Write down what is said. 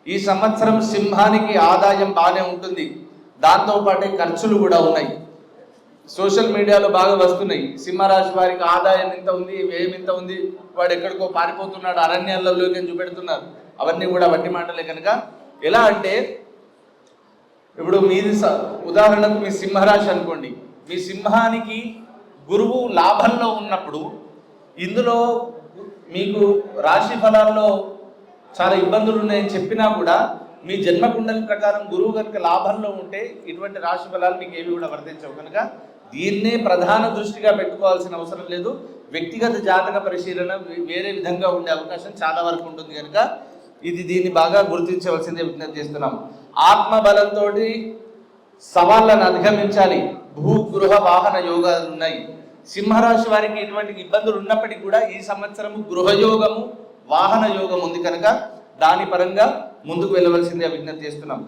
ఈ సంవత్సరం సింహానికి ఆదాయం బాగానే ఉంటుంది, దాంతోపాటే ఖర్చులు కూడా ఉన్నాయి. సోషల్ మీడియాలో బాగా వస్తున్నాయి, సింహరాశి వారికి ఆదాయం ఇంత ఉంది, వ్యయం ఇంత ఉంది, వాడు ఎక్కడికో పారిపోతున్నాడు, అరణ్యాలలోకి అని చూపెడుతున్నారు. అవన్నీ కూడా వట్టి మాటలే. కనుక ఎలా అంటే, ఇప్పుడు మీది ఉదాహరణకు మీ సింహరాశి అనుకోండి, మీ సింహానికి గురువు లాభంలో ఉన్నప్పుడు ఇందులో మీకు రాశి ఫలాల్లో చాలా ఇబ్బందులు ఉన్నాయని చెప్పినా కూడా మీ జన్మకుండలి ప్రకారం గురువు కనుక లాభంలో ఉంటే ఇటువంటి రాశి ఫలాలు మీకు ఏవి కూడా వర్తించవు. కనుక దీన్నే ప్రధాన దృష్టిగా పెట్టుకోవాల్సిన అవసరం లేదు. వ్యక్తిగత జాతక పరిశీలన వేరే విధంగా ఉండే అవకాశం చాలా వరకు ఉంటుంది. కనుక దీన్ని బాగా గుర్తించవలసిందే విజ్ఞప్తి చేస్తున్నాం. ఆత్మబలంతో సవాళ్ళను అధిగమించాలి. భూగృహ వాహన యోగాలు ఉన్నాయి. సింహరాశి వారికి ఎటువంటి ఇబ్బందులు ఉన్నప్పటికీ కూడా ఈ సంవత్సరము గృహయోగము, వాహన యోగం ఉంది. కనుక దాని పరంగా ముందుకు వెళ్ళవలసిందే విజ్ఞప్తి చేస్తున్నాం.